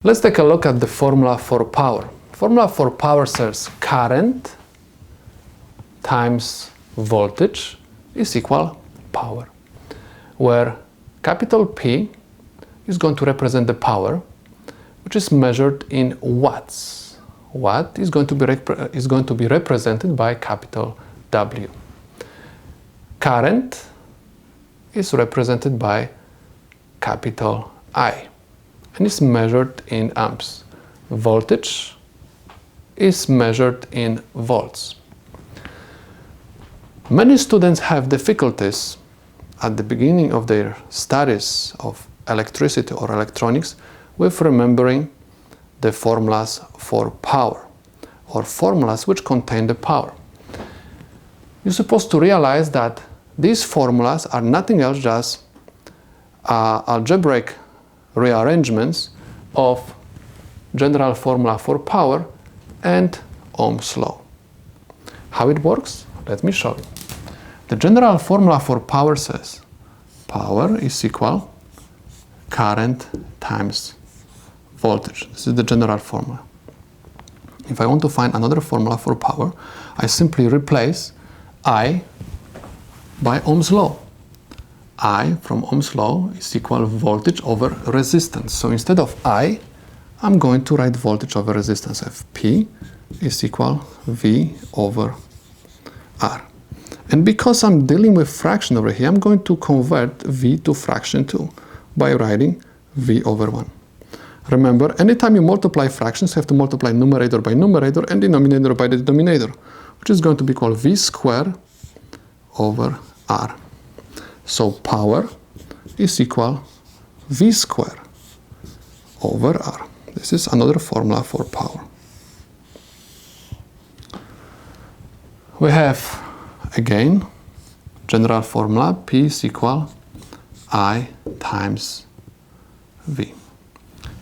Let's take a look at the formula for power. Formula for power says current times voltage is equal power, where capital P is going to represent the power, which is measured in watts. Watt is going to be represented by capital W. Current is represented by capital I and is measured in amps. Voltage is measured in volts. Many students have difficulties at the beginning of their studies of electricity or electronics with remembering the formulas for power, or formulas which contain the power. You're supposed to realize that these formulas are nothing else just algebraic rearrangements of general formula for power and Ohm's law. How it works? Let me show you. The general formula for power says power is equal current times voltage. This is the general formula. If I want to find another formula for power, I simply replace I by Ohm's law. I from Ohm's law is equal voltage over resistance. So instead of I, I'm going to write voltage over resistance. P is equal V over R. And because I'm dealing with fraction over here, I'm going to convert V to fraction too by writing V over 1. Remember, anytime you multiply fractions, you have to multiply numerator by numerator and denominator by the denominator, which is going to be called V squared over R. So power is equal V squared over R. This is another formula for power. We have, again, general formula, P is equal I times V.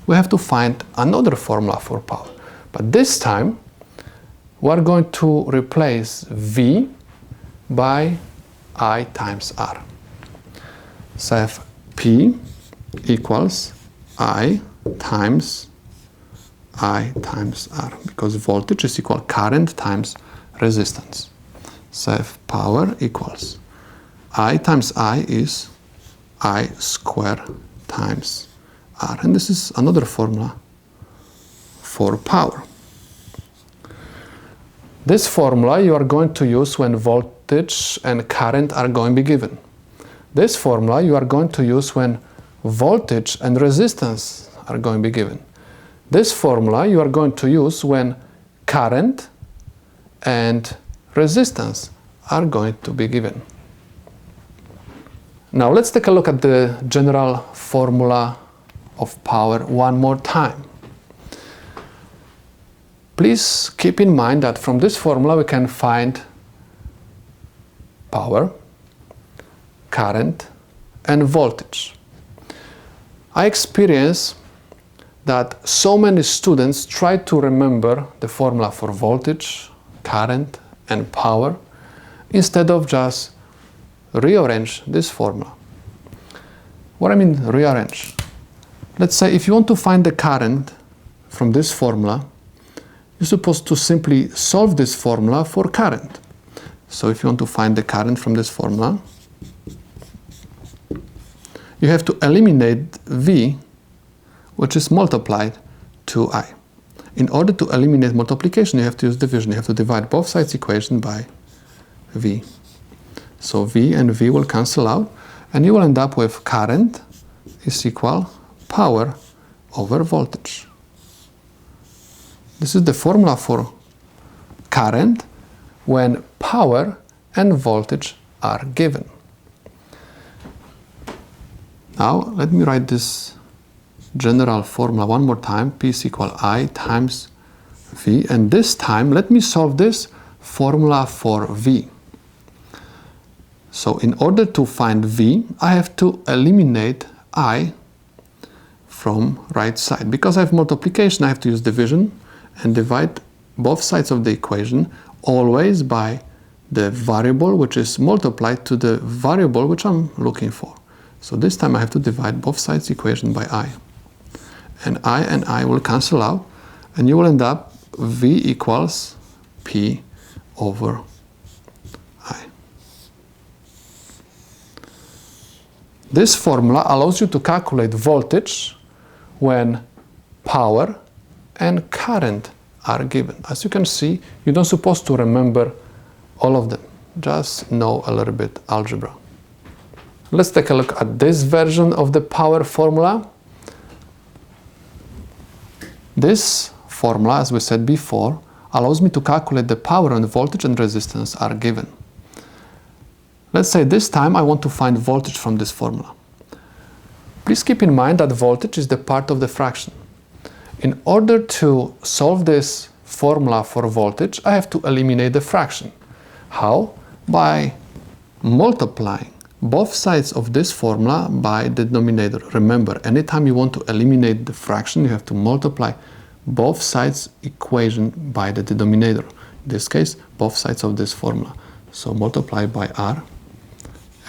We have to find another formula for power. But this time, we're going to replace V by I times R. So I have P equals I times R, because voltage is equal current times resistance. So I have power equals I times I is I squared times R. And this is another formula for power. This formula you are going to use when voltage and current are going to be given. This formula you are going to use when voltage and resistance are going to be given. This formula you are going to use when current and resistance are going to be given. Now let's take a look at the general formula of power one more time. Please keep in mind that from this formula we can find power, current, and voltage. I experience that so many students try to remember the formula for voltage, current, and power instead of just rearrange this formula. What I mean rearrange? Let's say if you want to find the current from this formula, you're supposed to simply solve this formula for current. So if you want to find the current from this formula, you have to eliminate V, which is multiplied to I. In order to eliminate multiplication, you have to use division. You have to divide both sides equation by V. So V and V will cancel out, and you will end up with current is equal power over voltage. This is the formula for current when power and voltage are given. Now let me write this general formula one more time. P is equal I times V, and this time let me solve this formula for V. So in order to find V, I have to eliminate I from right side. Because I have multiplication, I have to use division and divide both sides of the equation always by the variable which is multiplied to the variable which I'm looking for. So this time I have to divide both sides equation by I. and I will cancel out, and you will end up V equals P over I. This formula allows you to calculate voltage when power and current are given. As you can see, you're not supposed to remember all of them. Just know a little bit algebra. Let's take a look at this version of the power formula. This formula, as we said before, allows me to calculate the power when voltage and resistance are given. Let's say this time I want to find voltage from this formula. Please keep in mind that voltage is the part of the fraction. In order to solve this formula for voltage, I have to eliminate the fraction. How? By multiplying both sides of this formula by the denominator. Remember, anytime you want to eliminate the fraction, you have to multiply both sides equation by the denominator. In this case, both sides of this formula. So multiply by R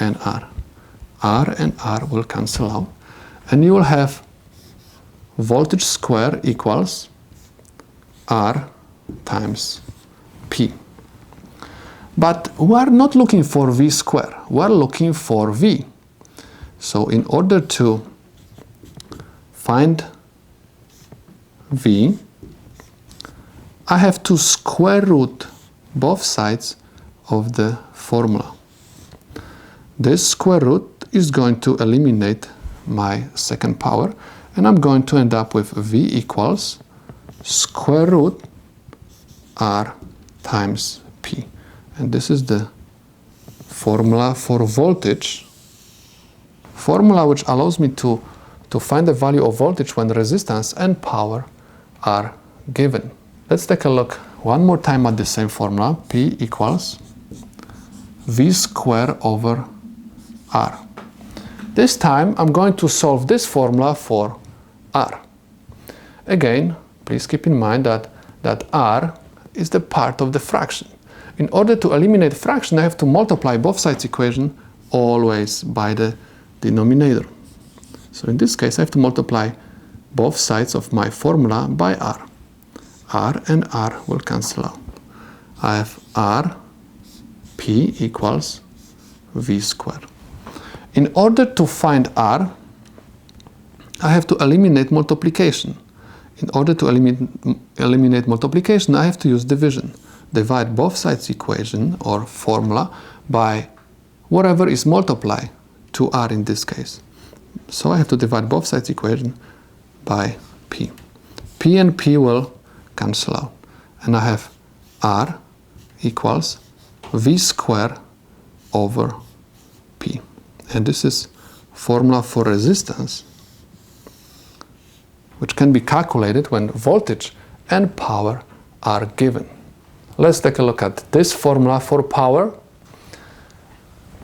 and R. R and R will cancel out, and you will have voltage square equals R times P. But we are not looking for V square, we are looking for V. So in order to find V, I have to square root both sides of the formula. This square root is going to eliminate my second power, and I'm going to end up with V equals square root R times P. And this is the formula for voltage, formula which allows me to find the value of voltage when resistance and power are given. Let's take a look one more time at the same formula. P equals V square over R. This time I'm going to solve this formula for R. Again, please keep in mind that R is the part of the fraction. In order to eliminate fraction, I have to multiply both sides equation always by the denominator. So in this case, I have to multiply both sides of my formula by R. R and R will cancel out. I have R P equals V squared. In order to find R, I have to eliminate multiplication. In order to eliminate multiplication, I have to use division. Divide both sides equation or formula by whatever is multiplied to R in this case. So I have to divide both sides equation by P. P and P will cancel out, and I have R equals V square over P. And this is formula for resistance, which can be calculated when voltage and power are given. Let's take a look at this formula for power.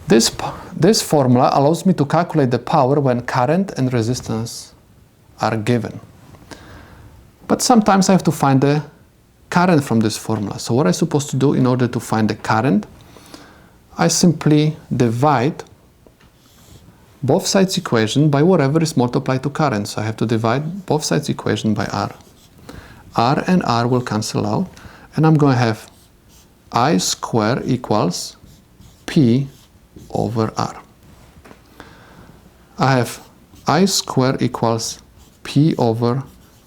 This formula allows me to calculate the power when current and resistance are given. But sometimes I have to find the current from this formula. So what I'm supposed to do in order to find the current? I simply divide both sides equation by whatever is multiplied to current. So I have to divide both sides equation by R. R and R will cancel out, and I'm going to have I square equals P over R. I have I square equals P over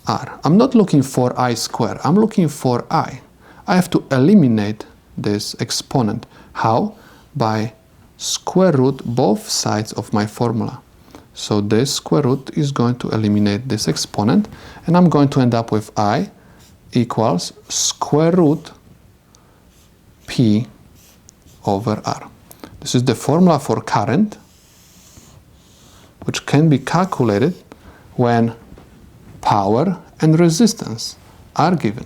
R. I'm not looking for I square, I'm looking for I. I have to eliminate this exponent. How? By square root both sides of my formula. So this square root is going to eliminate this exponent, and I'm going to end up with I equals square root P over R. This is the formula for current, which can be calculated when power and resistance are given.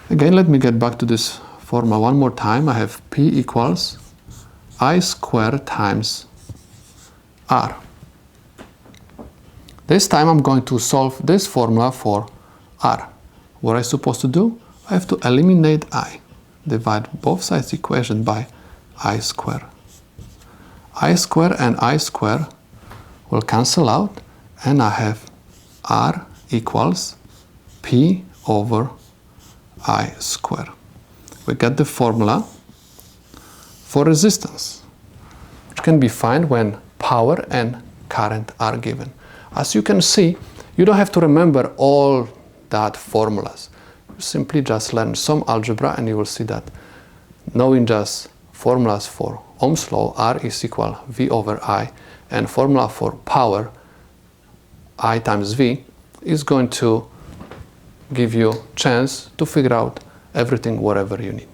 Again, let me get back to this formula one more time. I have P equals I square times R. This time I'm going to solve this formula for R. What am I supposed to do? I have to eliminate I. Divide both sides equation by I square. I square and I square will cancel out, and I have R equals P over I square. We get the formula for resistance, which can be found when power and current are given. As you can see, you don't have to remember all that formulas. You simply just learn some algebra and you will see that knowing just formulas for Ohm's law, R is equal V over I, and formula for power, I times V, is going to give you a chance to figure out everything whatever you need.